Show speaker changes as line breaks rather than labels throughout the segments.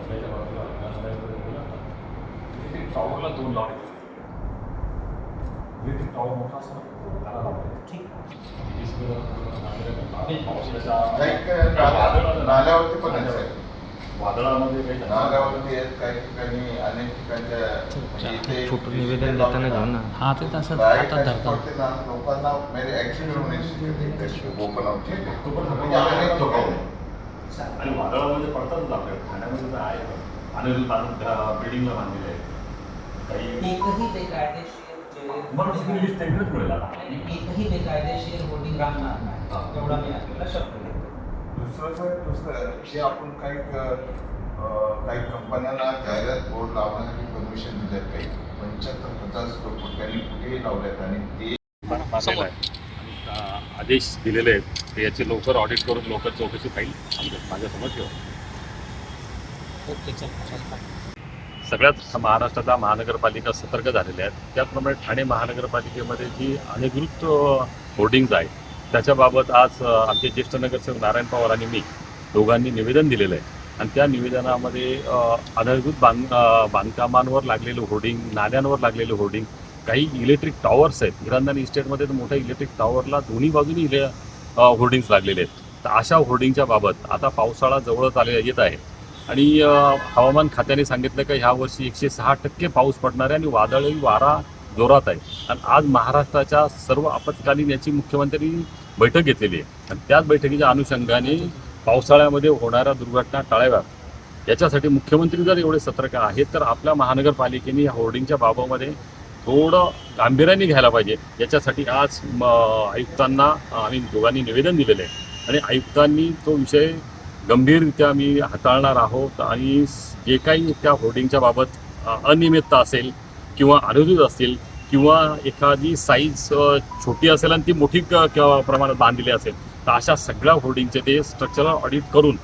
रस्त्याच्या बाजूला रस्त्याकडे गेला तिथे टॉवरला 2 लावले. तिथे टॉवर मोठा असतो त्याला लावले. ठीक
नाल्यावरती पण आहे.
वादळामध्ये काही
नाल्यावरती आहेत काही ठिकाणी, अनेक ठिकाणच्या
फोटो निवेदन देताना घेऊन ना.
हा ते तसं हातात धरतात.
लोकांना म्हणजे ऍक्सिडेंट होण्याची ओपन म्हणजे
आणि वादळामध्ये पडतातच आपल्या ठाण्यामध्ये तर आहे. अनिरुद्ध बिल्डिंगला बांधलेलं आहे काही
एकही बेकायदेशीर
म्हणून सगळी लिस्ट एकच मिळेल आता.
एकही बेकायदेशीर होर्डिंग राहणार नाही एवढा मी आपल्याला शब्द देतो.
दुसरं जे आपण काही कंपन्यांना जाहिरात बोर्ड लावण्यासाठी परमिशन दिल्यात काही 75,000 स्क्वेअर फूट त्यांनी कुठेही लावल्यात आणि ते
समोर आदेश दिलेले आहेत ते याचे लवकर ऑडिट करून लवकर चौकशी फाईल माझ्यासमोर ठेवा.
ओके चल.
सगळ्याच महाराष्ट्राच्या महानगरपालिका सतर्क झालेल्या आहेत. त्याचप्रमाणे ठाणे महानगरपालिकेमध्ये जी अनधिकृत होर्डिंग्ज आहेत त्याच्याबाबत आज आमचे ज्येष्ठ नगरसेवक नारायण पवार आणि मी दोघांनी निवेदन दिलेलं आहे. आणि त्या निवेदनामध्ये अनधिकृत बांधकामांवर लागलेलं होर्डिंग, नाल्यांवर लागलेलं होर्डिंग, काही इलेक्ट्रिक टॉवर्स आहेत. हिरांदानी इस्टेटमध्ये तर मोठ्या इलेक्ट्रिक टॉवरला दोन्ही बाजूनी होर्डिंग्स लागलेले आहेत. तर अशा होर्डिंगच्या बाबत आता पावसाळा जवळच येत आहे आणि हवामान खात्याने सांगितलं की ह्या वर्षी 106% पाऊस पडणार आहे आणि वादळी वारा जोरात आहे. आणि आज महाराष्ट्राच्या सर्व आपत्कालीन याची मुख्यमंत्री बैठक घेतलेली आहे आणि त्याच बैठकीच्या अनुषंगाने पावसाळ्यामध्ये होणाऱ्या दुर्घटना टाळाव्यात याच्यासाठी मुख्यमंत्री जर एवढे सतर्क आहेत तर आपल्या महानगरपालिकेने या होर्डिंगच्या बाबतीमध्ये थोडं गांभीर्याने घ्यायला पाहिजे. याच्यासाठी आज आयुक्तांना आम्ही दोघांनी निवेदन दिलेलं आहे आणि आयुक्तांनी तो विषय गंभीररित्या आम्ही हाताळणार आहोत आणि जे काही त्या होर्डिंगच्या बाबत अनियमितता असेल किंवा अनुचित असतील किंवा एखादी साईज छोटी असेल आणि ती मोठी प्रमाणात बांधलेली असेल तर अशा सगळ्या होर्डिंगचे ते स्ट्रक्चरल ऑडिट करून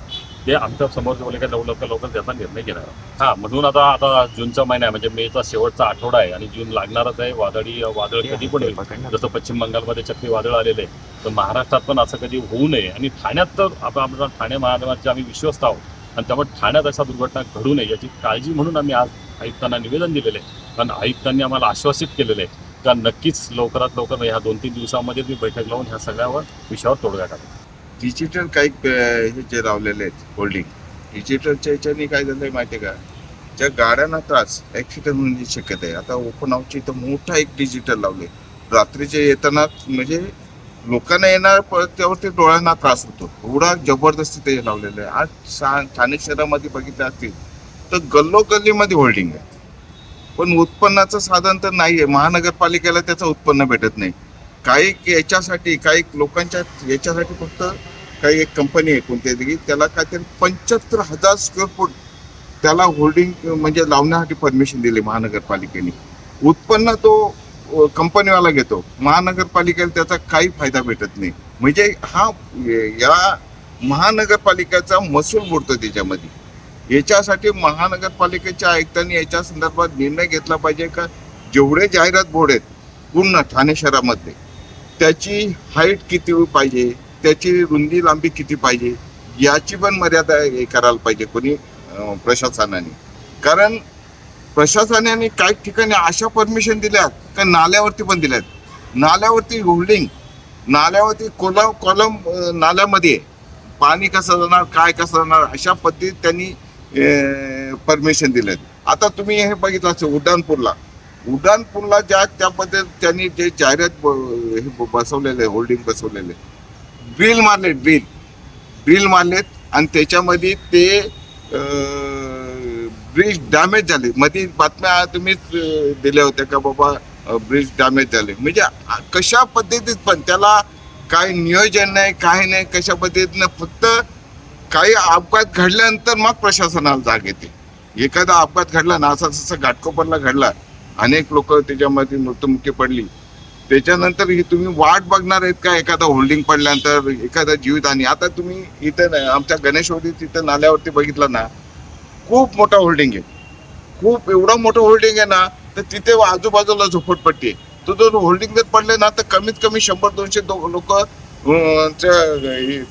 ते आमच्या समोर बोलले का लवकर त्याचा निर्णय घेणार. हां, म्हणून आता जूनचा महिना आहे म्हणजे मेचा शेवटचा आठवडा आहे आणि जून लागणारच आहे. वादळ कधी पण होईल. जसं पश्चिम बंगालमध्ये चक्रीवादळ आलेलं आहे तर महाराष्ट्रात पण असं कधी होऊ नये आणि ठाण्यात तर आपल्या ठाणे महानगराचे आम्ही विश्वस्त आहोत आणि त्यामुळे ठाण्यात अशा दुर्घटना घडू नये याची काळजी म्हणून आम्ही आज आयुक्तांना निवेदन दिलेलं आहे. कारण आयुक्तांनी आम्हाला आश्वासित केलेलं आहे का नक्कीच लवकरात लवकर ह्या 2-3 दिवसामध्ये मी बैठक लावून ह्या सगळ्यावर विषयावर तोडगा काढतो.
डिजिटल काही हे जे लावलेले आहेत होल्डिंग, डिजिटलच्या ह्याच्याने काय झालंय माहिती आहे का, ज्या गाड्यांना त्रास ॲक्सिडेंट होण्याची शक्यता आहे. आता ओपन हाऊसची इथं मोठा एक डिजिटल लावले रात्रीचे येताना म्हणजे लोकांना येणार त्यावरती डोळ्यांना त्रास होतो एवढा जबरदस्ती ते लावलेलं आहे. आज ठाणे शहरामध्ये बघितलं असतील तर गल्लोगल्लीमध्ये होल्डिंग आहे पण उत्पन्नाचं साधन तर नाही आहे. महानगरपालिकेला त्याचं उत्पन्न भेटत नाही. काही याच्यासाठी काही लोकांच्या याच्यासाठी फक्त काही एक कंपनी आहे कोणत्या तरी त्याला काहीतरी 75,000 स्क्वेअर फूट त्याला होल्डिंग म्हणजे लावण्यासाठी परमिशन दिली महानगरपालिकेने. उत्पन्न तो कंपनीवाला घेतो, महानगरपालिकेला त्याचा काही फायदा भेटत नाही. म्हणजे हा या महानगरपालिकेचा महसूल बुडतो त्याच्यामध्ये. याच्यासाठी महानगरपालिकेच्या आयुक्तांनी याच्या संदर्भात निर्णय घेतला पाहिजे का जेवढे जाहिरात बोर्ड आहेत पूर्ण ठाणे शहरामध्ये त्याची हाईट किती पाहिजे, त्याची रुंदी लांबी किती पाहिजे याची पण मर्यादा हे करायला पाहिजे कोणी प्रशासनाने. कारण प्रशासनाने काही ठिकाणी अशा परमिशन दिल्यात का नाल्यावरती पण दिल्यात. नाल्यावरती होल्डिंग, नाल्यावरती कॉलम नाल्यामध्ये पाणी कसं जाणार काय कसं जाणार अशा पद्धतीत त्यांनी परमिशन दिलेत. आता तुम्ही हे बघितलं असेल उड्डाणपूरला ज्या त्या पद्धतीत त्यांनी जे जाहिरात हे बसवलेले होल्डिंग बसवलेले ड्रिल मारलेत आणि त्याच्यामध्ये ते ब्रिज डॅमेज झाले. मध्ये बातम्या तुम्हीच दिल्या होत्या का बाबा ब्रिज डॅमेज झाले. म्हणजे कशा पद्धतीत पण त्याला काय नियोजन नाही काय नाही कशा पद्धतीनं फक्त काही अपघात घडल्यानंतर मग प्रशासनाला जाग येते. एखादा अपघात घडला ना असा जसं घाटकोपरला घडला अनेक लोक त्याच्यामध्ये मृत्युमुखी पडली त्याच्यानंतर ही तुम्ही वाट बघणार आहेत का एखादा होल्डिंग पडल्यानंतर एखादा जीवितहानी. आता तुम्ही इथं आमच्या गणेशवाडीत इथं नाल्यावरती बघितलं ना खूप मोठा होल्डिंग आहे. खूप एवढा मोठं होल्डिंग आहे ना तर तिथे आजूबाजूला झोपडपट्टी आहे. तो जर होल्डिंग जर पडले ना तर कमीत कमी 100-200 लोक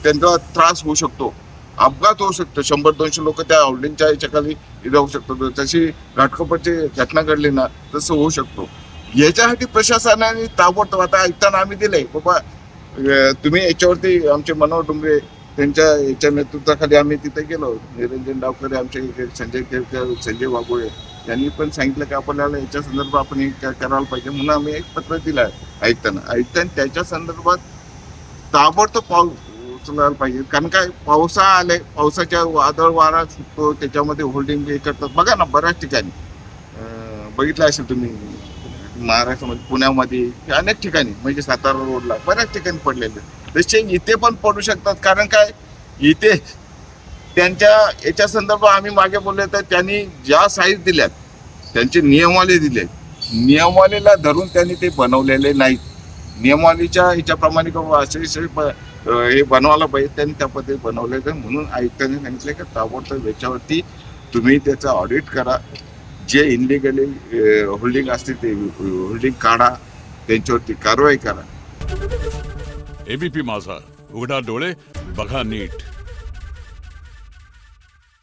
त्यांचा त्रास होऊ शकतो. अपघात होऊ शकतो. 100-200 लोक त्या होल्डिंगच्या याच्याखाली राहू शकतो. तशी घाटकोपरची घटना घडली ना, तसं होऊ शकतो. याच्यासाठी प्रशासनाने ताबडतोब आता ऐकताना आम्ही दिलंय बाबा, तुम्ही याच्यावरती आमचे मनोहर डोंगरे त्यांच्या याच्या नेतृत्वाखाली आम्ही तिथे गेलो. निरंजन डावकरे, आमचे संजय केळकर, संजय वाघोळे यांनी पण सांगितलं की आपल्याला याच्या संदर्भात आपण हे करायला पाहिजे म्हणून आम्ही एक पत्र दिलं आहे ऐकताना त्याच्या संदर्भात ताबडतोब पाऊल उचलायला पाहिजे. कारण काय, पावसा आले, पावसाच्या वादळ वारा सुटतो, त्याच्यामध्ये होल्डिंग हे करतात. बघा ना, बऱ्याच ठिकाणी बघितलं असेल तुम्ही महाराष्ट्रामध्ये, पुण्यामध्ये, अनेक ठिकाणी, म्हणजे सातारा रोडला बऱ्याच ठिकाणी पडलेले. तसे इथे पण पडू शकतात. कारण काय, इथे त्यांच्या याच्या संदर्भात आम्ही मागे बोलले तर त्यांनी ज्या साईज दिल्यात, त्यांचे नियमावली दिले, नियमावलीला धरून त्यांनी ते बनवलेले नाहीत. नियमावलीच्या ह्याच्याप्रमाणे असे हे बनवायला पाहिजे, त्यांनी त्या पद्धतीने बनवलेलं. म्हणून आयुक्तांनी सांगितलं की ताबडतोब याच्यावरती तुम्ही त्याचं ऑडिट करा. जे इनलिगली होल्डिंग असते ते होल्डिंग काढा, त्यांच्यावरती कारवाई करा.
एबीपी माझा, उघडा डोळे बघा नीट.